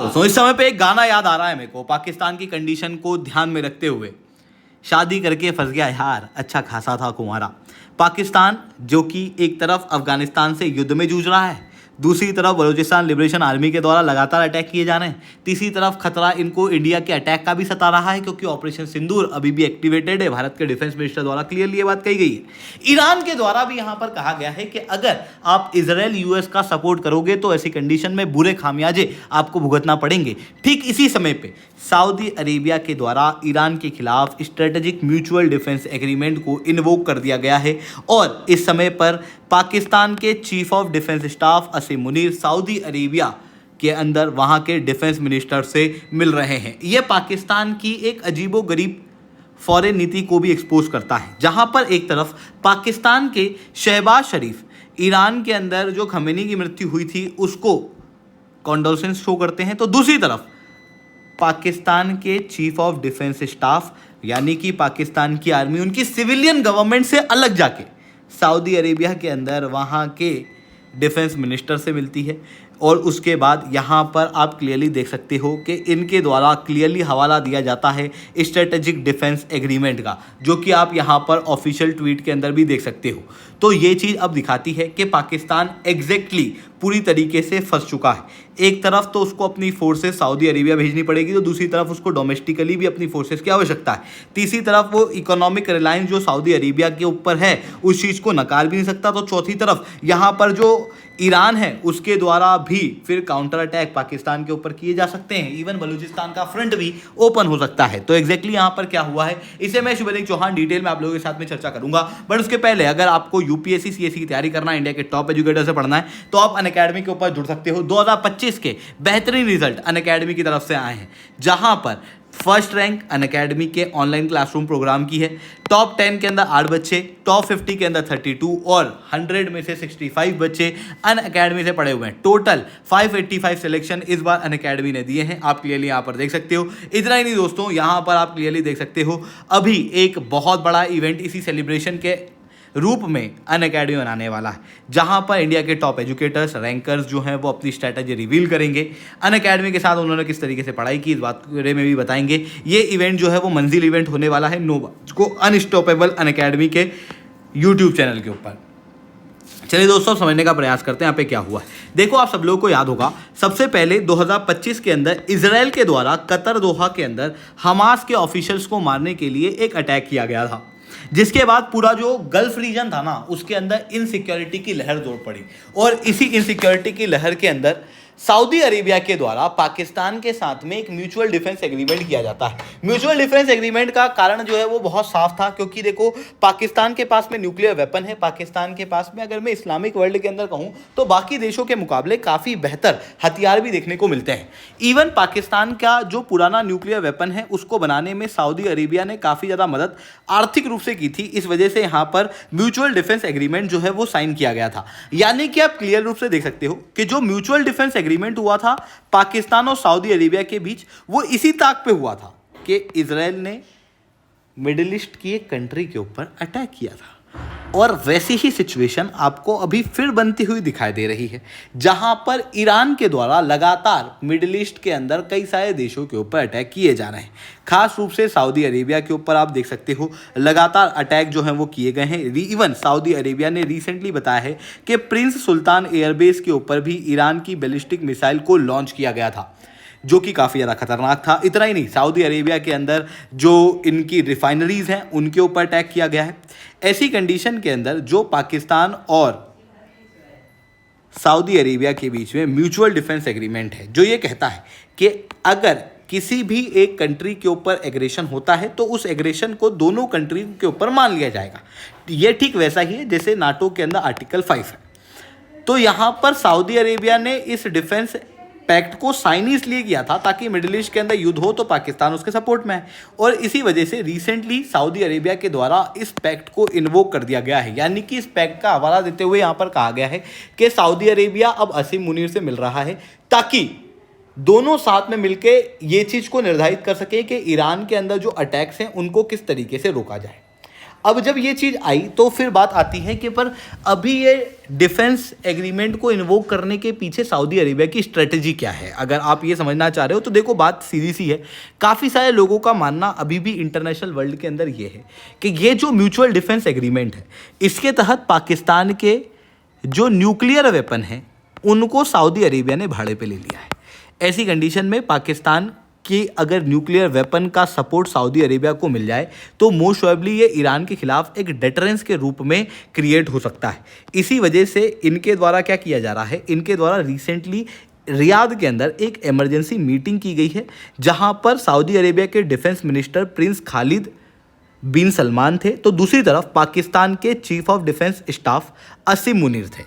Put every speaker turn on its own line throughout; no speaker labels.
तो इस समय पे एक गाना याद आ रहा है मेरे को, पाकिस्तान की कंडीशन को ध्यान में रखते हुए। शादी करके फंस गया यार, अच्छा खासा था कुंवारा। पाकिस्तान जो कि एक तरफ अफगानिस्तान से युद्ध में जूझ रहा है, दूसरी तरफ बलूचिस्तान लिबरेशन आर्मी के द्वारा लगातार अटैक किए जा रहे हैं, तीसरी तरफ खतरा इनको इंडिया के अटैक का भी सता रहा है क्योंकि ऑपरेशन सिंदूर अभी भी एक्टिवेटेड है। भारत के डिफेंस मिनिस्टर द्वारा क्लियरली ये बात कही गई है। ईरान के द्वारा भी यहां पर कहा गया है कि अगर आप इजराइल यूएस का सपोर्ट करोगे तो ऐसी कंडीशन में बुरे खामियाजे आपको भुगतना पड़ेंगे। ठीक इसी समय पे सऊदी अरेबिया के द्वारा ईरान के खिलाफ स्ट्रेटेजिक म्यूचुअल डिफेंस एग्रीमेंट को इन्वोक कर दिया गया है और इस समय पर पाकिस्तान के chief of defence staff Asim Munir Saudi Arabia के अंदर वहां के डिफेंस मिनिस्टर से मिल रहे हैं। यह पाकिस्तान की एक अजीबोगरीब फॉरेन नीति को भी एक्सपोज करता है, जहां पर एक तरफ पाकिस्तान के शहबाज शरीफ ईरान के अंदर जो खमेनी की मृत्यु हुई थी उसको कॉन्डोलेंस शो करते हैं, तो दूसरी तरफ पाकिस्तान के चीफ ऑफ डिफेंस स्टाफ यानी कि पाकिस्तान की आर्मी उनकी सिविलियन गवर्नमेंट से अलग जाके सऊदी अरेबिया के अंदर वहाँ के डिफेंस मिनिस्टर से मिलती है। और उसके बाद यहाँ पर आप क्लियरली देख सकते हो कि इनके द्वारा क्लियरली हवाला दिया जाता है स्ट्रेटेजिक डिफेंस एग्रीमेंट का, जो कि आप यहाँ पर ऑफिशियल ट्वीट के अंदर भी देख सकते हो। तो ये चीज़ अब दिखाती है कि पाकिस्तान एग्जैक्टली पूरी तरीके से फंस चुका है। एक तरफ तो उसको अपनी फोर्सेस सऊदी अरेबिया भेजनी पड़ेगी, तो दूसरी तरफ उसको डोमेस्टिकली भी अपनी फोर्सेस की आवश्यकता है। तीसरी तरफ वो इकोनॉमिक रिलायंस जो सऊदी अरेबिया के ऊपर है उस चीज़ को नकार भी नहीं सकता। तो चौथी तरफ यहाँ पर जो ईरान है उसके द्वारा भी फिर काउंटर अटैक पाकिस्तान के ऊपर किए जा सकते हैं। इवन बलूचिस्तान का फ्रंट भी ओपन हो सकता है। तो एग्जैक्टली यहाँ पर क्या हुआ है इसे मैं शुभेंदु चौहान डिटेल में आप लोगों के साथ में चर्चा करूंगा। बट उसके पहले अगर आपको यूपीएससी सीएससी की तैयारी करना है, इंडिया के टॉप एजुकेटर से पढ़ना है, तो आप अनअकैडमी के ऊपर जुड़ सकते हो। 2025 के बेहतरीन रिजल्ट अनअकैडमी की तरफ से आए हैं, जहां पर फर्स्ट रैंक अनअकैडमी के ऑनलाइन क्लासरूम प्रोग्राम की है। टॉप 10 के अंदर 8 बच्चे, टॉप 50 के अंदर 32 और 100 में से 65 बच्चे अनअकैडमी से पढ़े हुए हैं। टोटल 585 सिलेक्शन इस बार अनअकैडमी ने दिए हैं, आप क्लियरली यहाँ पर देख सकते हो। इतना ही नहीं दोस्तों, यहाँ पर आप क्लियरली देख सकते हो अभी एक बहुत बड़ा इवेंट इसी सेलिब्रेशन के रूप में अनअकैडमी बनाने वाला है, जहां पर इंडिया के टॉप एजुकेटर्स रैंकर्स जो हैं वो अपनी स्ट्रैटेजी रिवील करेंगे। अनअकैडमी के साथ उन्होंने किस तरीके से पढ़ाई की इस बात के बारे में भी बताएंगे। ये इवेंट जो है वो मंजिल इवेंट होने वाला है नोवा को अनस्टॉपेबल अनअकैडमी के यूट्यूब चैनल के ऊपर। चलिए दोस्तों समझने का प्रयास करते हैं यहाँ पे क्या हुआ है। देखो आप सब लोगों को याद होगा सबसे पहले 2025 के अंदर इजराइल के द्वारा कतर दोहा के अंदर हमास के ऑफिशियल्स को मारने के लिए एक अटैक किया गया था, जिसके बाद पूरा जो गल्फ रीजन था ना उसके अंदर इनसिक्योरिटी की लहर दौड़ पड़ी। और इसी इनसिक्योरिटी की लहर के अंदर सऊदी अरेबिया के द्वारा पाकिस्तान के साथ में एक म्यूचुअल डिफेंस एग्रीमेंट किया जाता है। म्यूचुअल डिफेंस एग्रीमेंट का कारण जो है वो बहुत साफ था, क्योंकि देखो पाकिस्तान के पास में न्यूक्लियर वेपन है, पाकिस्तान के पास में अगर मैं इस्लामिक वर्ल्ड के अंदर कहूँ तो बाकी देशों के मुकाबले काफ़ी बेहतर हथियार भी देखने को मिलते हैं। इवन पाकिस्तान का जो पुराना न्यूक्लियर वेपन है उसको बनाने में सऊदी अरेबिया ने काफ़ी ज़्यादा मदद आर्थिक रूप से की थी। इस वजह से यहाँ पर म्यूचुअल डिफेंस एग्रीमेंट जो है वो साइन किया गया था। यानी कि आप क्लियर रूप से देख सकते हो कि जो म्यूचुअल डिफेंस एग्रीमेंट हुआ था पाकिस्तान और सऊदी अरेबिया के बीच, वो इसी ताक पे हुआ था कि इजराइल ने मिडिल ईस्ट की एक कंट्री के ऊपर अटैक किया था। और वैसी ही सिचुएशन आपको अभी फिर बनती हुई दिखाई दे रही है, जहां पर ईरान के द्वारा लगातार मिडिल ईस्ट के अंदर कई सारे देशों के ऊपर अटैक किए जा रहे हैं। खास रूप से सऊदी अरेबिया के ऊपर आप देख सकते हो लगातार अटैक जो हैं वो किए गए हैं। इवन सऊदी अरेबिया ने रिसेंटली बताया है कि प्रिंस सुल्तान एयरबेस के ऊपर भी ईरान की बैलिस्टिक मिसाइल को लॉन्च किया गया था, जो कि काफ़ी ज़्यादा खतरनाक था। इतना ही नहीं, सऊदी अरेबिया के अंदर जो इनकी रिफाइनरीज हैं उनके ऊपर अटैक किया गया है। ऐसी कंडीशन के अंदर जो पाकिस्तान और सऊदी अरेबिया के बीच में म्यूचुअल डिफेंस एग्रीमेंट है, जो ये कहता है कि अगर किसी भी एक कंट्री के ऊपर एग्रेशन होता है तो उस एग्रेशन को दोनों कंट्री के ऊपर मान लिया जाएगा। ये ठीक वैसा ही है जैसे नाटो के अंदर आर्टिकल 5 है। तो यहाँ पर सऊदी अरेबिया ने इस डिफेंस पैक्ट को साइन इसलिए किया था ताकि मिडिल ईस्ट के अंदर युद्ध हो तो पाकिस्तान उसके सपोर्ट में है। और इसी वजह से रिसेंटली सऊदी अरेबिया के द्वारा इस पैक्ट को इन्वोक कर दिया गया है। यानी कि इस पैक्ट का हवाला देते हुए यहाँ पर कहा गया है कि सऊदी अरेबिया अब असीम मुनीर से मिल रहा है ताकि दोनों साथ में मिलके ये चीज़ को निर्धारित कर सके कि ईरान के अंदर जो अटैक्स हैं उनको किस तरीके से रोका जाए। अब जब ये चीज़ आई तो फिर बात आती है कि पर अभी ये डिफेंस एग्रीमेंट को इन्वोक करने के पीछे सऊदी अरेबिया की स्ट्रेटजी क्या है, अगर आप ये समझना चाह रहे हो तो देखो बात सीधी सी है। काफ़ी सारे लोगों का मानना अभी भी इंटरनेशनल वर्ल्ड के अंदर ये है कि ये जो म्यूचुअल डिफेंस एग्रीमेंट है इसके तहत पाकिस्तान के जो न्यूक्लियर वेपन हैं उनको सऊदी अरेबिया ने भाड़े पे ले लिया है। ऐसी कंडीशन में पाकिस्तान कि अगर न्यूक्लियर वेपन का सपोर्ट सऊदी अरेबिया को मिल जाए तो मोस्ट प्रोबेबली ये ईरान के खिलाफ एक डेटरेंस के रूप में क्रिएट हो सकता है। इसी वजह से इनके द्वारा क्या किया जा रहा है, इनके द्वारा रिसेंटली रियाद के अंदर एक इमरजेंसी मीटिंग की गई है जहां पर सऊदी अरेबिया के डिफेंस मिनिस्टर प्रिंस खालिद बिन सलमान थे, तो दूसरी तरफ पाकिस्तान के chief of defence staff Asim Munir थे।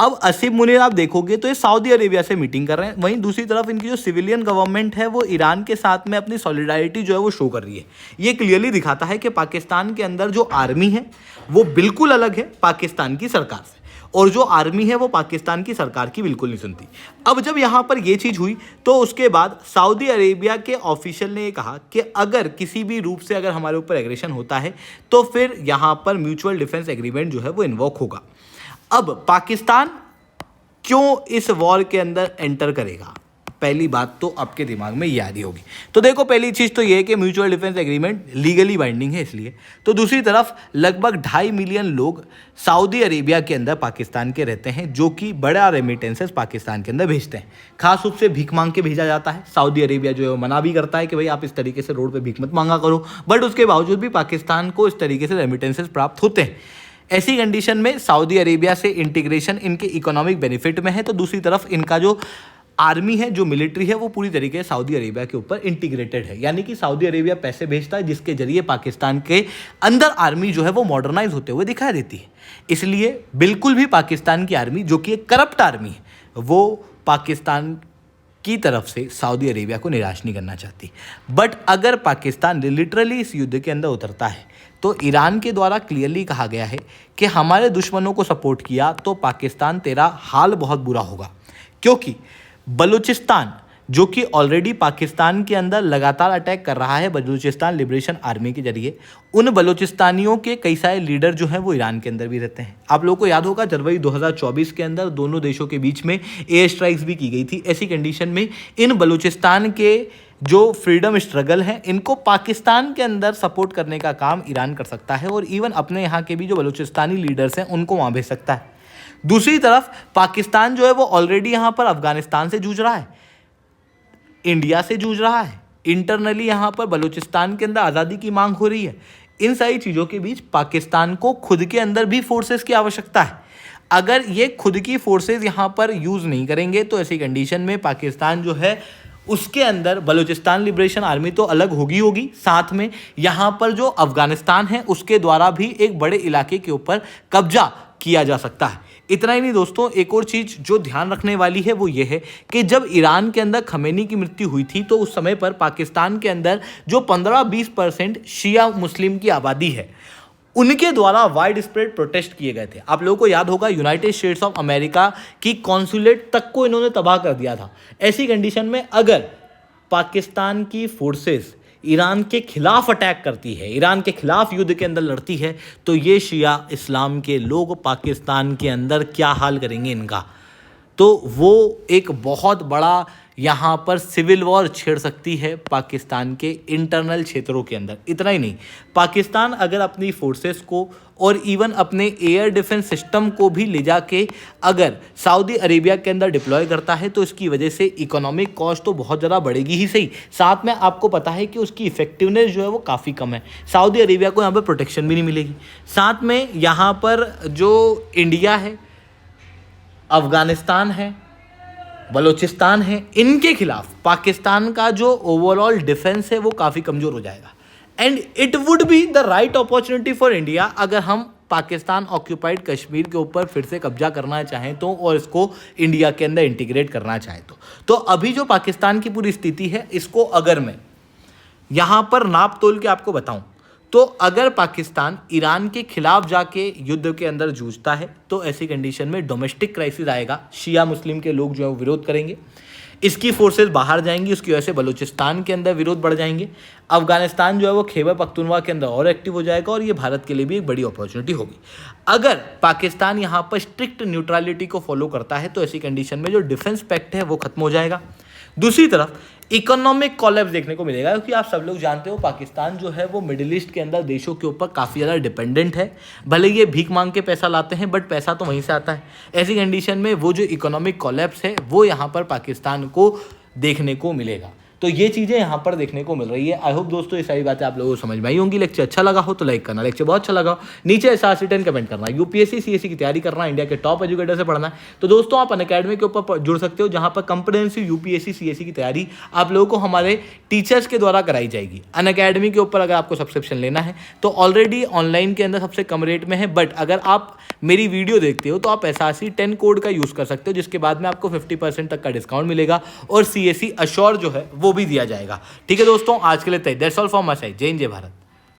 अब असीम मुनीर आप देखोगे तो ये सऊदी अरेबिया से मीटिंग कर रहे हैं, वहीं दूसरी तरफ इनकी जो सिविलियन गवर्नमेंट है वो ईरान के साथ में अपनी सॉलिडारिटी जो है वो शो कर रही है। ये क्लियरली दिखाता है कि पाकिस्तान के अंदर जो आर्मी है वो बिल्कुल अलग है पाकिस्तान की सरकार से, और जो आर्मी है वो पाकिस्तान की सरकार की बिल्कुल नहीं सुनती। अब जब यहाँ पर ये चीज़ हुई तो उसके बाद सऊदी अरेबिया के ऑफिशियल ने ये कहा कि अगर किसी भी रूप से अगर हमारे ऊपर एग्रेशन होता है तो फिर यहाँ पर म्यूचुअल डिफेंस एग्रीमेंट जो है वो इन्वोक होगा। अब पाकिस्तान क्यों इस वॉर के अंदर एंटर करेगा, पहली बात तो आपके दिमाग में ये आ रही होगी। तो देखो पहली चीज़ तो ये है कि mutual defence agreement legally binding है इसलिए। तो दूसरी तरफ लगभग 2.5 मिलियन लोग सऊदी अरेबिया के अंदर पाकिस्तान के रहते हैं जो कि बड़ा रेमिटेंसेस पाकिस्तान के अंदर भेजते हैं। खास रूप से भीख मांग के भेजा जाता है। सऊदी अरेबिया जो है वो मना भी करता है कि भाई आप इस तरीके से रोड पर भीख मत मांगा करो, बट उसके बावजूद भी पाकिस्तान को इस तरीके से रेमिटेंसेस प्राप्त होते हैं। ऐसी कंडीशन में सऊदी अरेबिया से इंटीग्रेशन इनके इकोनॉमिक बेनिफिट में है, तो दूसरी तरफ इनका जो आर्मी है, जो मिलिट्री है, वो पूरी तरीके से सऊदी अरेबिया के ऊपर इंटीग्रेटेड है। यानी कि सऊदी अरेबिया पैसे भेजता है जिसके जरिए पाकिस्तान के अंदर आर्मी जो है वो मॉडर्नाइज होते हुए दिखाई देती है। इसलिए बिल्कुल भी पाकिस्तान की आर्मी जो कि एक करप्ट आर्मी है वो पाकिस्तान की तरफ से सऊदी अरेबिया को निराश नहीं करना चाहती। बट अगर पाकिस्तान लिटरली इस युद्ध के अंदर उतरता है तो ईरान के द्वारा क्लियरली कहा गया है कि हमारे दुश्मनों को सपोर्ट किया तो पाकिस्तान तेरा हाल बहुत बुरा होगा, क्योंकि बलूचिस्तान जो कि ऑलरेडी पाकिस्तान के अंदर लगातार अटैक कर रहा है बलूचिस्तान लिबरेशन आर्मी के जरिए, उन बलूचिस्तानियों के कई सारे लीडर जो हैं वो ईरान के अंदर भी रहते हैं। आप लोगों को याद होगा जनवरी 2024 के अंदर दोनों देशों के बीच में एयर स्ट्राइक्स भी की गई थी। ऐसी कंडीशन में इन बलूचिस्तान के जो फ्रीडम स्ट्रगल है इनको पाकिस्तान के अंदर सपोर्ट करने का काम ईरान कर सकता है, और इवन अपने यहाँ के भी जो बलूचिस्तानी लीडर्स हैं उनको वहाँ भेज सकता है। दूसरी तरफ पाकिस्तान जो है वो ऑलरेडी यहाँ पर अफगानिस्तान से जूझ रहा है, इंडिया से जूझ रहा है, इंटरनली यहाँ पर बलूचिस्तान के अंदर आज़ादी की मांग हो रही है। इन सारी चीज़ों के बीच पाकिस्तान को खुद के अंदर भी फोर्सेस की आवश्यकता है। अगर ये खुद की फोर्सेस यहाँ पर यूज़ नहीं करेंगे तो ऐसी कंडीशन में पाकिस्तान जो है उसके अंदर बलूचिस्तान लिबरेशन आर्मी तो अलग होगी, साथ में यहाँ पर जो अफगानिस्तान है उसके द्वारा भी एक बड़े इलाके के ऊपर कब्जा किया जा सकता है। इतना ही नहीं दोस्तों, एक और चीज़ जो ध्यान रखने वाली है वो ये है कि जब ईरान के अंदर खमेनी की मृत्यु हुई थी तो उस समय पर पाकिस्तान के अंदर जो 15-20% शिया मुस्लिम की आबादी है उनके द्वारा वाइड स्प्रेड प्रोटेस्ट किए गए थे। आप लोगों को याद होगा यूनाइटेड स्टेट्स ऑफ अमेरिका की कॉन्सुलेट तक को इन्होंने तबाह कर दिया था। ऐसी कंडीशन में अगर पाकिस्तान की फोर्सेस ईरान के खिलाफ अटैक करती है, ईरान के खिलाफ युद्ध के अंदर लड़ती है, तो ये शिया इस्लाम के लोग पाकिस्तान के अंदर क्या हाल करेंगे इनका, तो वो एक बहुत बड़ा यहाँ पर सिविल वॉर छेड़ सकती है पाकिस्तान के इंटरनल क्षेत्रों के अंदर। इतना ही नहीं, पाकिस्तान अगर अपनी फोर्सेस को और इवन अपने एयर डिफेंस सिस्टम को भी ले जाके अगर सऊदी अरेबिया के अंदर डिप्लॉय करता है तो इसकी वजह से इकोनॉमिक कॉस्ट तो बहुत ज़्यादा बढ़ेगी ही सही, साथ में आपको पता है कि उसकी इफेक्टिवनेस जो है वो काफ़ी कम है। सऊदी अरेबिया को यहाँ पर प्रोटेक्शन भी नहीं मिलेगी। साथ में यहाँ पर जो इंडिया है, अफगानिस्तान है, बलूचिस्तान है, इनके खिलाफ पाकिस्तान का जो ओवरऑल डिफेंस है वो काफ़ी कमज़ोर हो जाएगा। And it would be the right opportunity for India अगर हम पाकिस्तान ऑक्यूपाइड कश्मीर के ऊपर फिर से कब्जा करना चाहें तो, और इसको इंडिया के अंदर इंटीग्रेट करना चाहें तो अभी जो पाकिस्तान की पूरी स्थिति है इसको अगर मैं यहाँ पर नाप तोल के आपको बताऊँ तो अगर पाकिस्तान ईरान के खिलाफ जाके युद्ध के अंदर जूझता है तो ऐसी कंडीशन में डोमेस्टिक क्राइसिस आएगा, शिया मुस्लिम के लोग जो है वो विरोध करेंगे। इसकी फोर्सेस बाहर जाएंगी, उसकी वजह से बलूचिस्तान के अंदर विरोध बढ़ जाएंगे। अफगानिस्तान जो है वो खैबर पख्तूनख्वा के अंदर और एक्टिव हो जाएगा और ये भारत के लिए भी एक बड़ी अपॉर्चुनिटी होगी। अगर पाकिस्तान यहाँ पर स्ट्रिक्ट न्यूट्रलिटी को फॉलो करता है तो ऐसी कंडीशन में जो डिफेंस पैक्ट है वो खत्म हो जाएगा। दूसरी तरफ इकोनॉमिक कोलैप्स देखने को मिलेगा, क्योंकि आप सब लोग जानते हो पाकिस्तान जो है वो मिडिल ईस्ट के अंदर देशों के ऊपर काफ़ी ज़्यादा डिपेंडेंट है। भले ये भीख मांग के पैसा लाते हैं बट पैसा तो वहीं से आता है। ऐसी कंडीशन में वो जो इकोनॉमिक कोलैप्स है वो यहाँ पर पाकिस्तान को देखने को मिलेगा। तो ये चीज़ें यहाँ पर देखने को मिल रही है। आई होप दोस्तों ये सारी बातें आप लोगों को समझ में आई होंगी। लेक्चर अच्छा लगा हो तो लाइक करना, लेक्चर बहुत अच्छा लगा हो नीचे SRC10 कमेंट करना। यूपीएससी CSE की तैयारी करना, इंडिया के टॉप एजुकेटर से पढ़ना है तो दोस्तों आप अनअकैडमी के ऊपर जुड़ सकते हो, जहाँ पर कंप्रिहेंसिव UPSC CSE की तैयारी आप लोगों को हमारे टीचर्स के द्वारा कराई जाएगी। अनअकैडमी के ऊपर अगर आपको सब्सक्रिप्शन लेना है तो ऑलरेडी ऑनलाइन के अंदर सबसे कम रेट में है, बट अगर आप मेरी वीडियो देखते हो तो आप SRC10 कोड का यूज़ कर सकते हो, जिसके बाद में आपको 50% तक का डिस्काउंट मिलेगा और CSE अश्योर जो है वो भी दिया जाएगा। ठीक है दोस्तों, आज के लिए that's all from my side. जय हिंद, जय भारत।